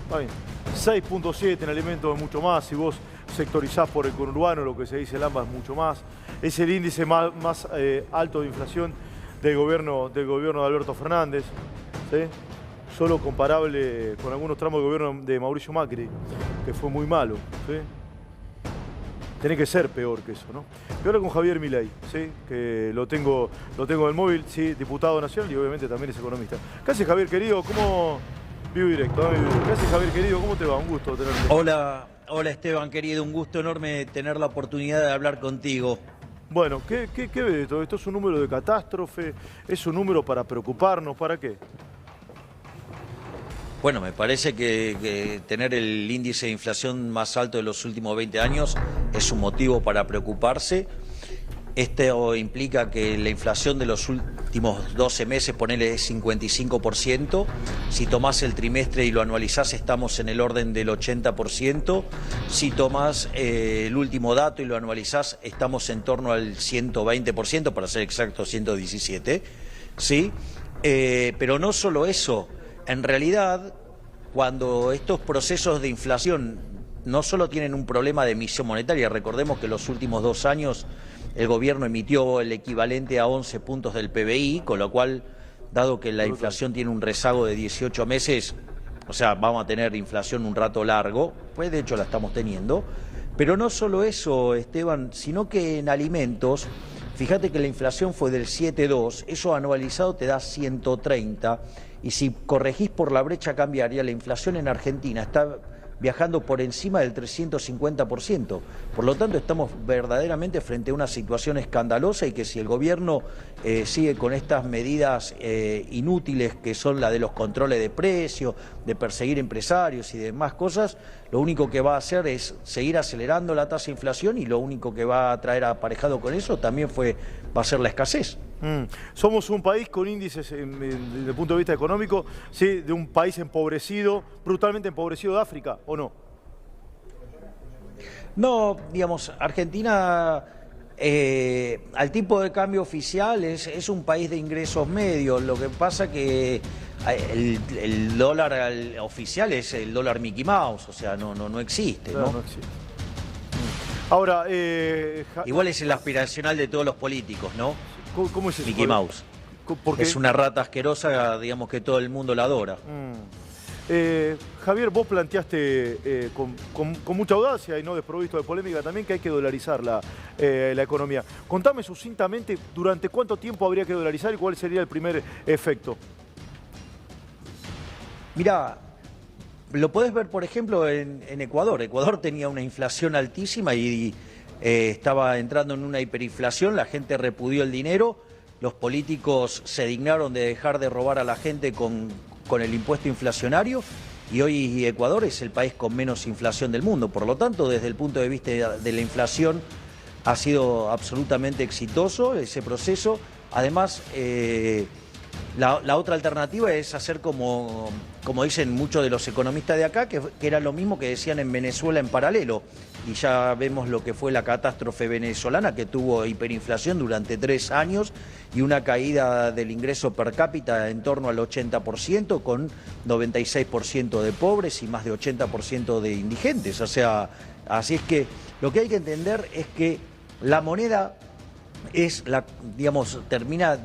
Está bien. 6.7 en alimentos es mucho más. Si vos sectorizás por el conurbano, lo que se dice el AMBA es mucho más. Es el índice más alto de inflación del gobierno de Alberto Fernández, ¿sí? Solo comparable con algunos tramos del gobierno de Mauricio Macri, que fue muy malo, ¿sí? Tiene que ser peor que eso, ¿no? Y ahora con Javier Milei, ¿sí? Que lo tengo en el móvil, sí, diputado nacional y obviamente también es economista. ¿Qué haces, Javier, querido? ¿Cómo...? Vivo directo, ¿no? ¿Qué haces, Javier, querido? ¿Cómo te va? Un gusto tenerte. Hola, hola Esteban, querido. Un gusto enorme tener la oportunidad de hablar contigo. Bueno, ¿qué ves de todo esto? ¿Es un número de catástrofe? ¿Es un número para preocuparnos? ¿Para qué? Bueno, me parece que tener el índice de inflación más alto de los últimos 20 años es un motivo para preocuparse. Esto implica que la inflación de los últimos 12 meses, ponele, es 55%. Si tomás el trimestre y lo anualizás, estamos en el orden del 80%. Si tomás el último dato y lo anualizás, estamos en torno al 120%, para ser exacto, 117%. ¿Sí? Pero no solo eso. En realidad, cuando estos procesos de inflación no solo tienen un problema de emisión monetaria, recordemos que los últimos 2 años el gobierno emitió el equivalente a 11 puntos del PBI, con lo cual, dado que la inflación tiene un rezago de 18 meses, o sea, vamos a tener inflación un rato largo, pues de hecho la estamos teniendo. Pero no solo eso, Esteban, sino que en alimentos, fíjate que la inflación fue del 7,2, eso anualizado te da 130, y si corregís por la brecha cambiaria, la inflación en Argentina está viajando por encima del 350%. Por lo tanto, estamos verdaderamente frente a una situación escandalosa y que si el gobierno sigue con estas medidas inútiles que son la de los controles de precios, de perseguir empresarios y demás cosas, lo único que va a hacer es seguir acelerando la tasa de inflación y lo único que va a traer aparejado con eso también va a ser la escasez. Somos un país con índices, desde el punto de vista económico, ¿sí? De un país empobrecido, brutalmente empobrecido de África, ¿o no? No, digamos, Argentina, al tipo de cambio oficial, es un país de ingresos medios. Lo que pasa que el dólar oficial es el dólar Mickey Mouse, o sea, no existe, Claro, ¿no? no existe. Ahora, Igual es el aspiracional de todos los políticos, ¿no? ¿cómo es eso? Mickey Mouse. Porque Es una rata asquerosa, digamos que todo el mundo la adora. Javier, vos planteaste con mucha audacia y no desprovisto de polémica también que hay que dolarizar la economía. Contame sucintamente durante cuánto tiempo habría que dolarizar y cuál sería el primer efecto. Mirá, lo podés ver, por ejemplo, en Ecuador. Ecuador tenía una inflación altísima y estaba entrando en una hiperinflación, la gente repudió el dinero, los políticos se dignaron de dejar de robar a la gente con el impuesto inflacionario y hoy Ecuador es el país con menos inflación del mundo. Por lo tanto, desde el punto de vista de la inflación ha sido absolutamente exitoso ese proceso. Además, la otra alternativa es hacer como dicen muchos de los economistas de acá, que era lo mismo que decían en Venezuela en paralelo. Y ya vemos lo que fue la catástrofe venezolana, que tuvo hiperinflación durante 3 años y una caída del ingreso per cápita en torno al 80%, con 96% de pobres y más de 80% de indigentes. O sea, así es que lo que hay que entender es que la moneda termina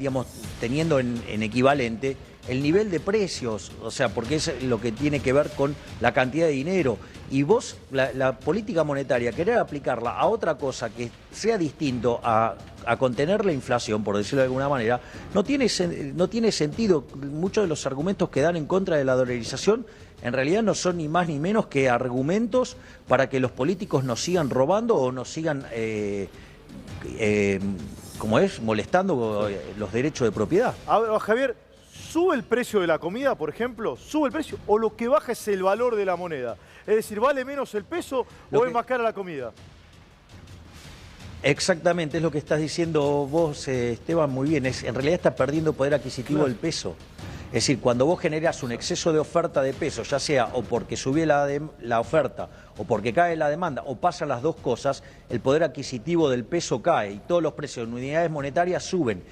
teniendo en equivalente el nivel de precios, o sea, porque es lo que tiene que ver con la cantidad de dinero. Y vos, la política monetaria, querer aplicarla a otra cosa que sea distinto a contener la inflación, por decirlo de alguna manera, no tiene sentido. Muchos de los argumentos que dan en contra de la dolarización en realidad no son ni más ni menos que argumentos para que los políticos nos sigan robando o nos sigan molestando los derechos de propiedad. A ver, Javier, ¿sube el precio de la comida, por ejemplo? ¿Sube el precio o lo que baja es el valor de la moneda? Es decir, ¿vale menos el peso o es más cara la comida? Exactamente, es lo que estás diciendo vos, Esteban, muy bien. En realidad está perdiendo poder adquisitivo el peso. Es decir, cuando vos generás un exceso de oferta de pesos, ya sea o porque sube la oferta o porque cae la demanda o pasan las dos cosas, el poder adquisitivo del peso cae y todos los precios en unidades monetarias suben.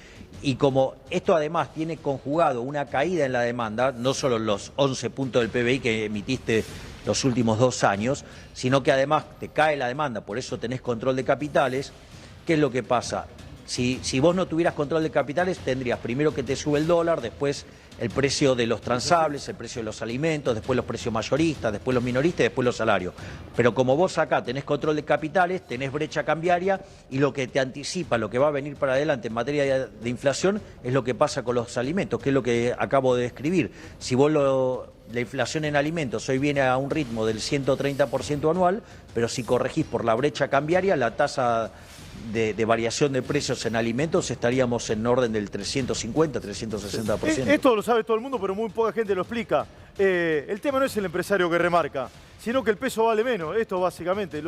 Y como esto además tiene conjugado una caída en la demanda, no solo los 11 puntos del PBI que emitiste los últimos 2 años, sino que además te cae la demanda, por eso tenés control de capitales. ¿Qué es lo que pasa? Si vos no tuvieras control de capitales, tendrías primero que te sube el dólar, después el precio de los transables, el precio de los alimentos, después los precios mayoristas, después los minoristas y después los salarios. Pero como vos acá tenés control de capitales, tenés brecha cambiaria y lo que te anticipa, lo que va a venir para adelante en materia de inflación es lo que pasa con los alimentos, que es lo que acabo de describir. Si vos la inflación en alimentos hoy viene a un ritmo del 130% anual, pero si corregís por la brecha cambiaria, la tasa de variación de precios en alimentos estaríamos en orden del 350, 360%. Esto lo sabe todo el mundo, pero muy poca gente lo explica. El tema no es el empresario que remarca, sino que el peso vale menos. Esto básicamente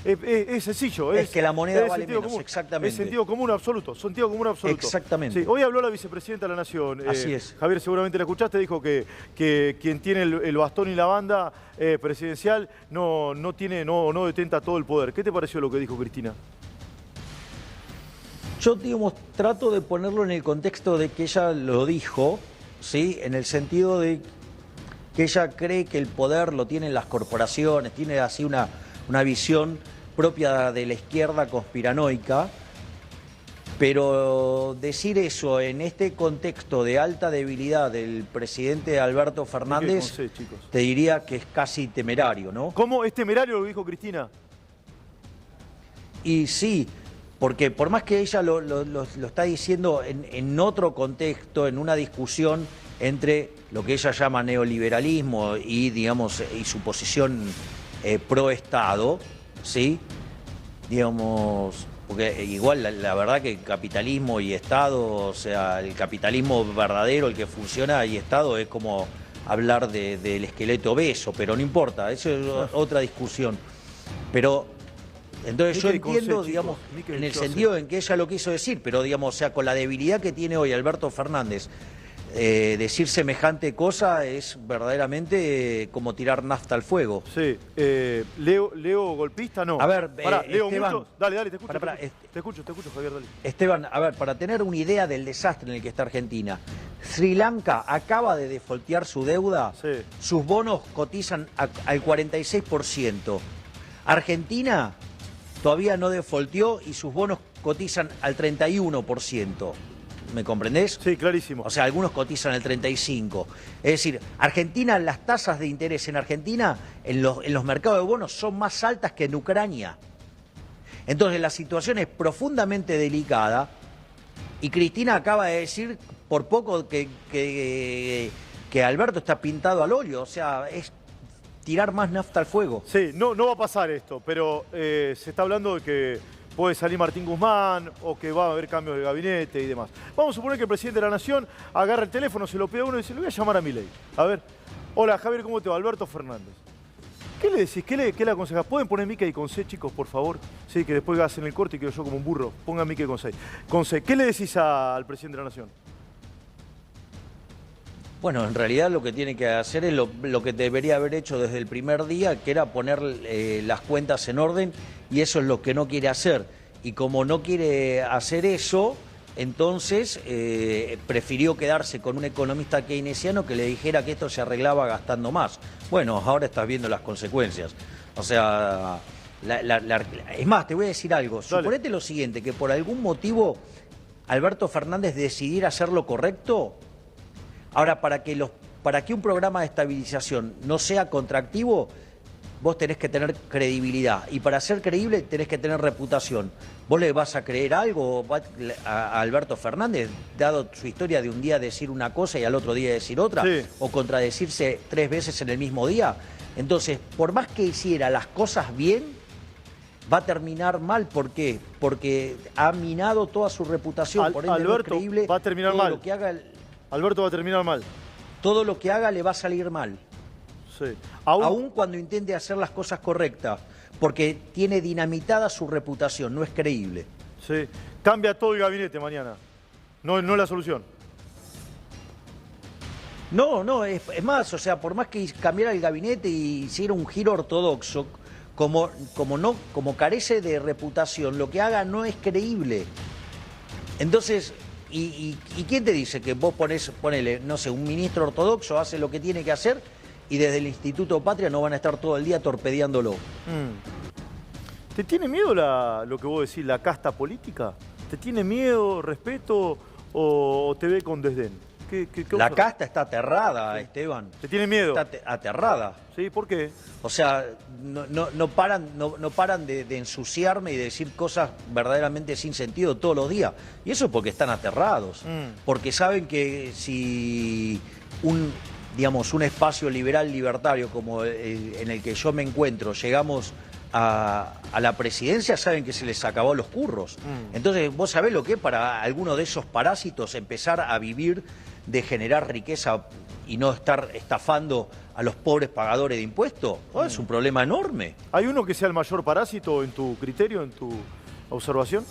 es sencillo. Es que la moneda vale menos, común. exactamente. Es sentido común absoluto, sentido común absoluto. Exactamente. Sí, hoy habló la vicepresidenta de la Nación. Así es. Javier, seguramente la escuchaste, dijo que quien tiene el bastón y la banda presidencial no detenta todo el poder. ¿Qué te pareció lo que dijo Cristina? Yo, digamos, trato de ponerlo en el contexto de que ella lo dijo, ¿sí? En el sentido de que ella cree que el poder lo tienen las corporaciones, tiene así una visión propia de la izquierda conspiranoica, pero decir eso en este contexto de alta debilidad del presidente Alberto Fernández, te diría que es casi temerario, ¿no? ¿Cómo es temerario lo que dijo Cristina? Y sí, porque por más que ella lo está diciendo en otro contexto, en una discusión entre lo que ella llama neoliberalismo y, digamos, y su posición pro-Estado, ¿sí? Digamos, porque igual la verdad que capitalismo y Estado, o sea, el capitalismo verdadero, el que funciona, y Estado es como hablar del esqueleto obeso, pero no importa, eso es otra discusión. Pero entonces yo entiendo, digamos, en el sentido en que ella lo quiso decir, pero digamos, o sea, con la debilidad que tiene hoy Alberto Fernández, decir semejante cosa es verdaderamente como tirar nafta al fuego. Sí, Leo golpista, no. A ver, pará, Leo Esteban, mucho. Dale, te escucho. Te escucho, Javier, dale. Esteban, a ver, para tener una idea del desastre en el que está Argentina, Sri Lanka acaba de defoltear su deuda, sí. Sus bonos cotizan al 46%. Argentina todavía no defolteó y sus bonos cotizan al 31%. ¿Me comprendés? Sí, clarísimo. O sea, algunos cotizan al 35%. Es decir, Argentina, las tasas de interés en Argentina, en los mercados de bonos, son más altas que en Ucrania. Entonces, la situación es profundamente delicada y Cristina acaba de decir por poco que Alberto está pintado al óleo. O sea, es tirar más nafta al fuego. Sí, no va a pasar esto, pero se está hablando de que puede salir Martín Guzmán o que va a haber cambios de gabinete y demás. Vamos a suponer que el presidente de la Nación agarra el teléfono, se lo pide a uno y dice, le voy a llamar a Milei. A ver, hola Javier, ¿cómo te va? Alberto Fernández. ¿Qué le decís? ¿Qué le aconsejás? ¿Pueden poner Mickey con C, chicos, por favor? Sí, que después hacen el corte y quedo yo como un burro. Pongan Mickey con C. Con C. ¿Qué le decís al presidente de la Nación? Bueno, en realidad lo que tiene que hacer es lo que debería haber hecho desde el primer día, que era poner las cuentas en orden, y eso es lo que no quiere hacer. Y como no quiere hacer eso, entonces prefirió quedarse con un economista keynesiano que le dijera que esto se arreglaba gastando más. Bueno, ahora estás viendo las consecuencias. O sea, es más, te voy a decir algo. Dale. Suponete lo siguiente, que por algún motivo Alberto Fernández decidiera hacer lo correcto. Ahora, para que un programa de estabilización no sea contractivo, vos tenés que tener credibilidad. Y para ser creíble tenés que tener reputación. ¿Vos le vas a creer algo a Alberto Fernández, dado su historia de un día decir una cosa y al otro día decir otra? Sí. ¿O contradecirse 3 veces en el mismo día? Entonces, por más que hiciera las cosas bien, va a terminar mal. ¿Por qué? Porque ha minado toda su reputación. Por ende, Alberto no es creíble. va a terminar todo mal. Lo que haga, Alberto va a terminar mal. todo lo que haga le va a salir mal. Sí. Aún cuando intente hacer las cosas correctas, porque tiene dinamitada su reputación, no es creíble. Sí. Cambia todo el gabinete mañana. No es la solución. No, es más, o sea, por más que cambiara el gabinete y hiciera un giro ortodoxo, como carece de reputación, lo que haga no es creíble. Entonces, ¿y quién te dice que vos ponele, no sé, un ministro ortodoxo hace lo que tiene que hacer y desde el Instituto Patria no van a estar todo el día torpedeándolo? ¿Te tiene miedo lo que vos decís, la casta política? ¿Te tiene miedo, respeto o te ve con desdén? La casta está aterrada, Esteban. ¿Te tiene miedo? Está aterrada. Sí, ¿por qué? O sea, no paran de ensuciarme y de decir cosas verdaderamente sin sentido todos los días. Y eso es porque están aterrados. Porque saben que si un espacio liberal libertario como en el que yo me encuentro, llegamos a la presidencia, saben que se les acabó los curros. Entonces, ¿vos sabés lo que es para alguno de esos parásitos empezar a vivir de generar riqueza y no estar estafando a los pobres pagadores de impuestos? Es un problema enorme. ¿Hay uno que sea el mayor parásito en tu criterio, en tu observación?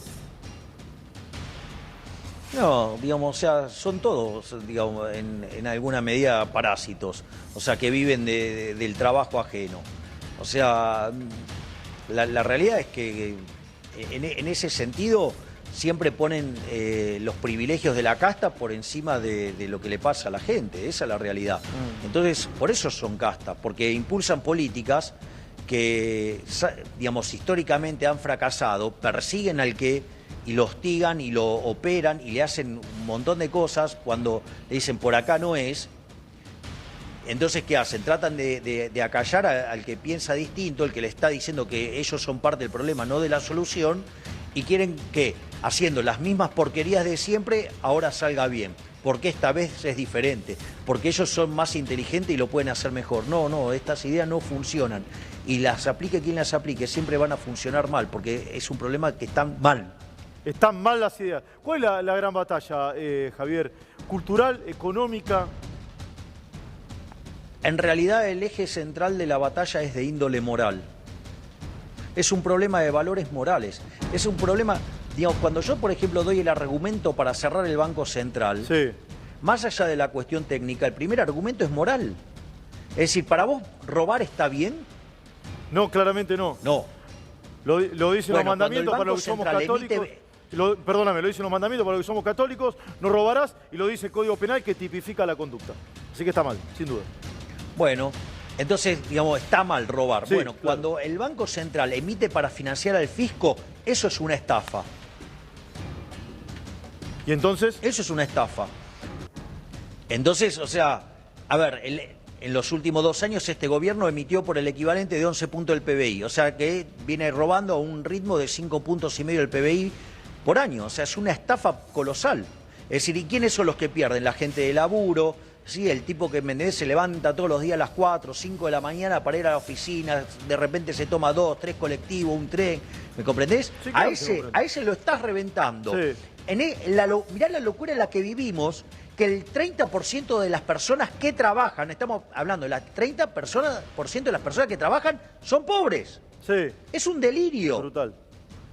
No, digamos, o sea, son todos, digamos, en alguna medida parásitos, o sea, que viven del trabajo ajeno. O sea, la realidad es que en ese sentido siempre ponen los privilegios de la casta por encima de lo que le pasa a la gente. Esa es la realidad. Entonces, por eso son castas, porque impulsan políticas que, digamos, históricamente han fracasado, persiguen al que y lo hostigan y lo operan y le hacen un montón de cosas cuando le dicen por acá no es. Entonces, ¿qué hacen? Tratan de acallar al que piensa distinto, el que le está diciendo que ellos son parte del problema, no de la solución, y quieren que, haciendo las mismas porquerías de siempre, ahora salga bien. Porque esta vez es diferente, porque ellos son más inteligentes y lo pueden hacer mejor. No, estas ideas no funcionan. Y las aplique quien las aplique, siempre van a funcionar mal, porque es un problema que están mal. Están mal las ideas. ¿Cuál es la gran batalla, Javier? ¿Cultural, económica? En realidad el eje central de la batalla es de índole moral. Es un problema de valores morales. Es un problema, digamos, cuando yo, por ejemplo, doy el argumento para cerrar el Banco Central, sí, más allá de la cuestión técnica, el primer argumento es moral. Es decir, ¿para vos robar está bien? No, claramente no. No. Lo dicen los mandamientos para los que somos católicos. Perdóname, lo dicen los mandamientos para los que somos católicos, no robarás, y lo dice el Código Penal que tipifica la conducta. Así que está mal, sin duda. Bueno, entonces, digamos, está mal robar. Sí, bueno, claro. Cuando el Banco Central emite para financiar al fisco, eso es una estafa. ¿Y entonces? Eso es una estafa. Entonces, o sea, a ver, en los últimos 2 años este gobierno emitió por el equivalente de 11 puntos del PBI. O sea, que viene robando a un ritmo de 5,5 puntos del PBI por año. O sea, es una estafa colosal. Es decir, ¿y quiénes son los que pierden? La gente de laburo. Sí, el tipo que se levanta todos los días a las 4 o 5 de la mañana para ir a la oficina, de repente se toma 2, 3 colectivos, un tren, ¿me comprendés? Sí, claro, a ese lo estás reventando. Sí. Mirá la locura en la que vivimos, que el 30% de las personas que trabajan, estamos hablando de las 30% de las personas que trabajan, son pobres. Sí. Es un delirio. Brutal.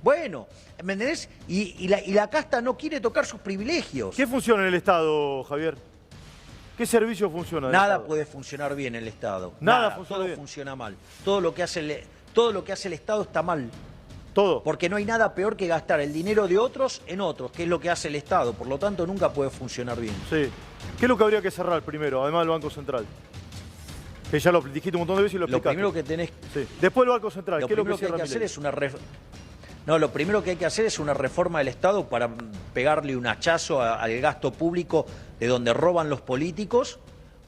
Bueno, ¿me entendés? Y la casta no quiere tocar sus privilegios. ¿Qué funciona en el Estado, Javier? ¿Qué servicio funciona en el Nada Estado? puede funcionar bien en el Estado. Nada funciona todo bien. funciona mal. Todo lo que hace el Estado está mal. Todo. Porque no hay nada peor que gastar el dinero de otros en otros, que es lo que hace el Estado. Por lo tanto, nunca puede funcionar bien. Sí. ¿Qué es lo que habría que cerrar primero, además del Banco Central? Que ya lo dijiste un montón de veces y lo explicaste. Lo primero que tenés... Sí. Después del Banco Central, Lo ¿qué es lo primero que que hay cierra que hacer Milei? es una No, lo primero que hay que hacer es una reforma del Estado para pegarle un hachazo al gasto público de donde roban los políticos,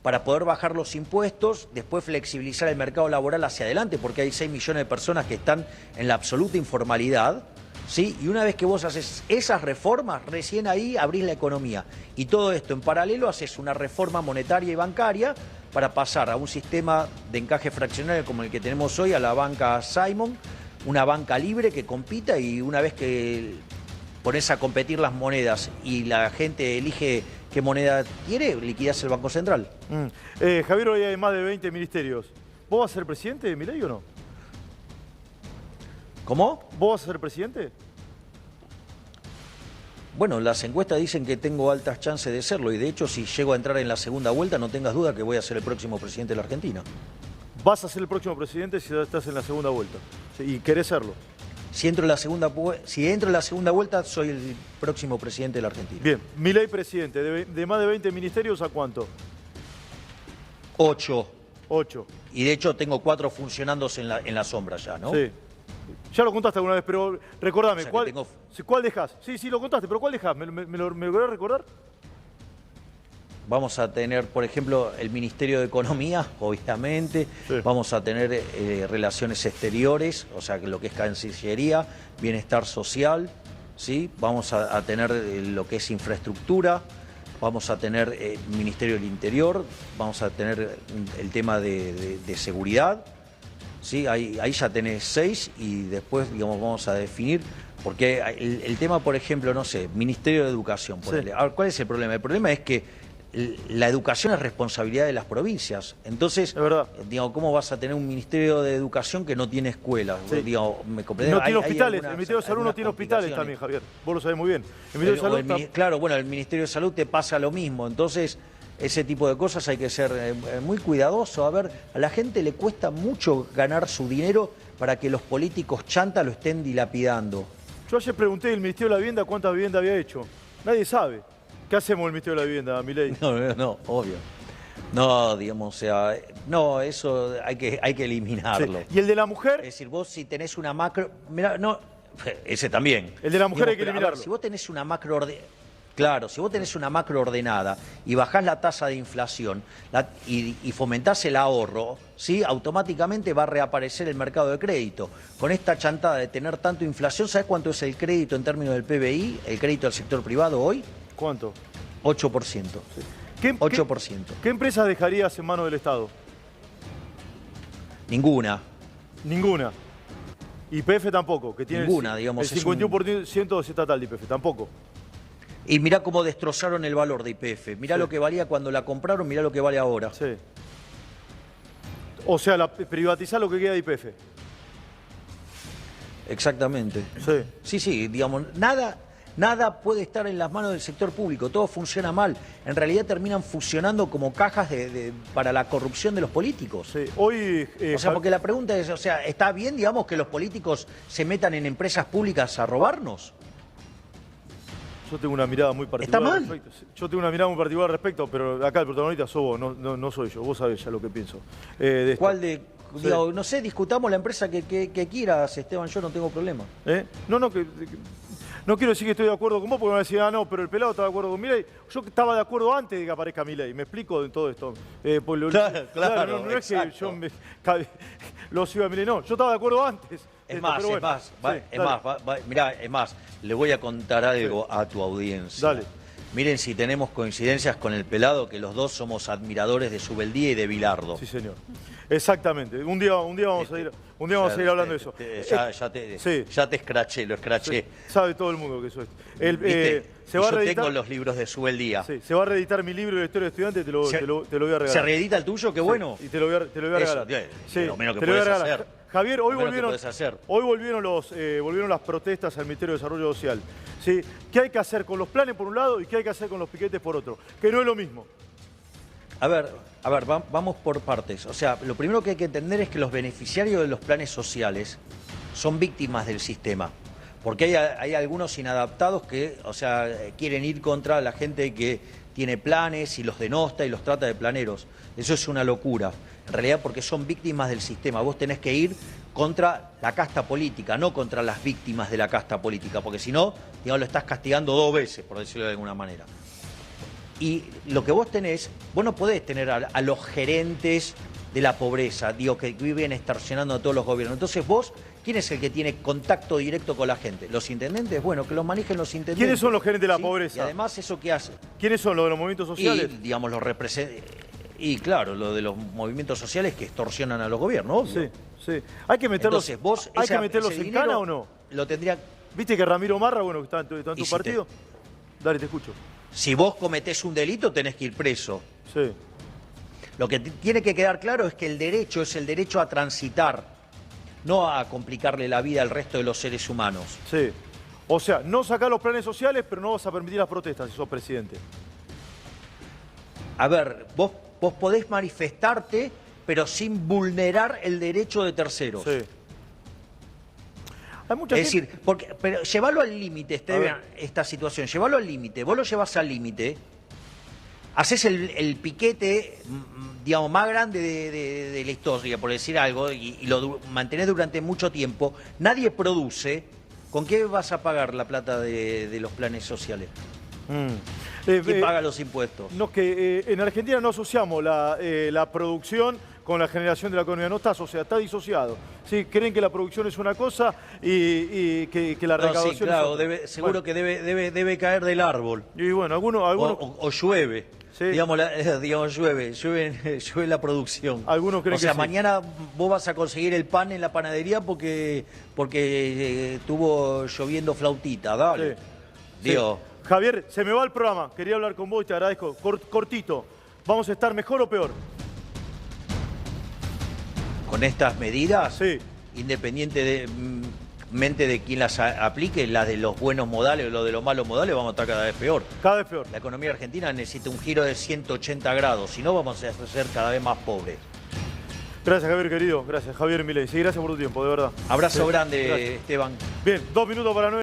para poder bajar los impuestos, después flexibilizar el mercado laboral hacia adelante, porque hay 6 millones de personas que están en la absoluta informalidad, ¿sí? Y una vez que vos haces esas reformas, recién ahí abrís la economía. Y todo esto en paralelo haces una reforma monetaria y bancaria para pasar a un sistema de encaje fraccionario como el que tenemos hoy, a la banca Simon, una banca libre que compita, y una vez que pones a competir las monedas y la gente elige qué moneda quiere, liquidás el Banco Central. Javier, hoy hay más de 20 ministerios. ¿Vos vas a ser presidente de Milei o no? ¿Cómo? ¿Vos vas a ser presidente? Bueno, las encuestas dicen que tengo altas chances de serlo y de hecho si llego a entrar en la segunda vuelta no tengas duda que voy a ser el próximo presidente de la Argentina. Vas a ser el próximo presidente si ya estás en la segunda vuelta. Sí, y querés serlo. Si entro en la segunda vuelta soy el próximo presidente de la Argentina. Bien, Milei presidente, de más de 20 ministerios, ¿a cuánto? 8. 8. Y de hecho tengo 4 funcionándose en la sombra ya, ¿no? Sí. Ya lo contaste alguna vez, pero recordame, O sea, ¿cuál dejás? Sí, lo contaste, pero ¿cuál dejás? ¿Me lo querés recordar? Vamos a tener, por ejemplo, el Ministerio de Economía, obviamente. Sí. Vamos a tener relaciones exteriores, o sea, lo que es Cancillería, bienestar social, ¿sí? Vamos a tener lo que es infraestructura, vamos a tener Ministerio del Interior, vamos a tener el tema de seguridad, ¿sí? Ahí ya tenés 6 y después, digamos, vamos a definir. Porque el tema, por ejemplo, no sé, Ministerio de Educación. Sí. Ahora, ¿cuál es el problema? El problema es que la educación es responsabilidad de las provincias. Entonces, Es verdad. digo, ¿cómo vas a tener un Ministerio de Educación que no tiene escuelas? Sí. Digo, ¿me comprendés? No tiene hospitales, algunas- el Ministerio de Salud no algunas tiene hospitales también, Javier. Vos lo sabés muy bien. El Ministerio de Salud Claro, bueno, el Ministerio de Salud te pasa lo mismo. Entonces, ese tipo de cosas hay que ser muy cuidadoso. A ver, a la gente le cuesta mucho ganar su dinero para que los políticos chanta lo estén dilapidando. Yo ayer pregunté al Ministerio de la Vivienda cuántas viviendas había hecho. Nadie sabe. ¿Qué hacemos el Ministerio de la Vivienda, Milei? No, obvio. No, digamos, o sea, no, eso hay que eliminarlo. Sí. ¿Y el de la Es mujer? decir, vos si tenés una macro... Mirá, no, ese también. El de la mujer hay que pero, a ver, eliminarlo. si vos tenés una macro... Claro, si vos tenés una macro ordenada y bajás la tasa de inflación y fomentás el ahorro, ¿sí? Automáticamente va a reaparecer el mercado de crédito. Con esta chantada de tener tanto inflación, ¿sabés cuánto es el crédito en términos del PBI, el crédito al sector privado hoy? ¿Cuánto? 8%. ¿Qué 8%. ¿Qué empresas dejarías en manos del Estado? Ninguna. Ninguna. YPF tampoco, que tiene Ninguna, digamos, el es un- 51% es estatal de YPF, tampoco. Y mirá cómo destrozaron el valor de YPF. Mirá Sí. lo que valía cuando la compraron, mirá lo que vale ahora. Sí. O sea, privatizar lo que queda de YPF. Exactamente. Sí. Sí, digamos, nada puede estar en las manos del sector público, todo funciona mal. En realidad terminan fusionando como cajas para la corrupción de los políticos. Sí. Hoy... O sea, porque la pregunta es, o sea, ¿está bien, digamos, que los políticos se metan en empresas públicas a robarnos? Yo tengo una mirada muy particular. ¿Está al mal? respecto. Yo tengo una mirada muy particular al respecto, pero acá el protagonista sos vos, no soy yo. Vos sabés ya lo que pienso. De esto. ¿Cuál de...? Sí. Digo, no sé, discutamos la empresa que quieras, Esteban, yo no tengo problema. No, no quiero decir que estoy de acuerdo con vos, porque me van a decir, no, pero el pelado está de acuerdo con Milei. Yo estaba de acuerdo antes de que aparezca Milei. Me explico de todo esto. Claro, no es que exacto. yo lo sigo a Milei, no. Yo estaba de acuerdo antes. Es más, pero bueno. Sí, mirá, es más, le voy a contar algo a tu audiencia. Dale. Miren si tenemos coincidencias con el pelado, que los dos somos admiradores de Subeldía y de Bilardo. Sí, señor. Exactamente. Un día vamos a ir hablando de eso. Ya te escraché, lo escraché. Sí, sabe todo el mundo que eso es. ¿Viste? Se va a yo reeditar, tengo los libros de Subeldía. sí, se va a reeditar mi libro de historia de estudiante, te lo voy a regalar. ¿Se reedita el tuyo? Qué bueno. Sí, y te lo voy a Eso, regalar. lo menos que te lo voy a podés regalar. hacer. Javier, hoy Lo menos que podés hacer. volvieron las protestas al Ministerio de Desarrollo Social. ¿Sí? ¿Qué hay que hacer con los planes por un lado y qué hay que hacer con los piquetes por otro? Que no es lo mismo. A ver, vamos por partes. O sea, lo primero que hay que entender es que los beneficiarios de los planes sociales son víctimas del sistema. Porque hay algunos inadaptados que, o sea, quieren ir contra la gente que tiene planes y los denosta y los trata de planeros. Eso es una locura. En realidad porque son víctimas del sistema. Vos tenés que ir contra la casta política, no contra las víctimas de la casta política. Porque si no, digamos, lo estás castigando 2 veces, por decirlo de alguna manera. Y lo que vos tenés, vos no podés tener a los gerentes de la pobreza, digo, que viven extorsionando a todos los gobiernos. Entonces vos, ¿quién es el que tiene contacto directo con la gente? ¿Los intendentes? Bueno, que los manejen los intendentes. ¿Quiénes son los gerentes de la ¿Sí? pobreza? Y además, ¿eso qué hace? ¿Quiénes son los de los movimientos sociales? Y, digamos, los y claro, lo de los movimientos sociales que extorsionan a los gobiernos, obvio. Sí. ¿Hay que meterlos, Entonces, vos ese en dinero cana o no? Lo tendría... ¿Viste que Ramiro Marra, bueno, que está en tu Y si partido? Dale, te escucho. Si vos cometés un delito, tenés que ir preso. Sí. Lo que tiene que quedar claro es que el derecho es el derecho a transitar, no a complicarle la vida al resto de los seres humanos. Sí. O sea, no sacar los planes sociales, pero no vas a permitir las protestas si sos presidente. A ver, vos podés manifestarte, pero sin vulnerar el derecho de terceros. Sí. Hay mucha Es gente... decir, pero llevarlo al límite, esta situación, llevarlo al límite. Vos lo llevas al límite, haces el piquete, digamos, más grande de la historia, por decir algo, y lo mantenés durante mucho tiempo. Nadie produce. ¿Con qué vas a pagar la plata de los planes sociales? ¿Quién paga los impuestos? No, que en Argentina no asociamos la producción con la generación de la economía. No está asociada, está disociado. ¿Sí? Creen que la producción es una cosa y que la recaudación sí, claro, es otra. seguro que debe caer del árbol. Y bueno, algunos... O llueve. Sí. Digamos, llueve la producción. Algunos creen o sea, que mañana vos vas a conseguir el pan en la panadería porque estuvo lloviendo flautita, dale. Sí. Digo. Sí. Javier, se me va el programa. Quería hablar con vos y te agradezco. Cortito. ¿Vamos a estar mejor o peor? Con estas medidas, sí. Independientemente de quién las aplique, las de los buenos modales o los de los malos modales, vamos a estar cada vez peor. Cada vez peor. La economía argentina necesita un giro de 180 grados, si no vamos a ser cada vez más pobres. Gracias, Javier, querido. Gracias, Javier Milei. Sí, gracias por tu tiempo, de verdad. Abrazo grande, gracias. Esteban. Bien, 2 minutos para 9.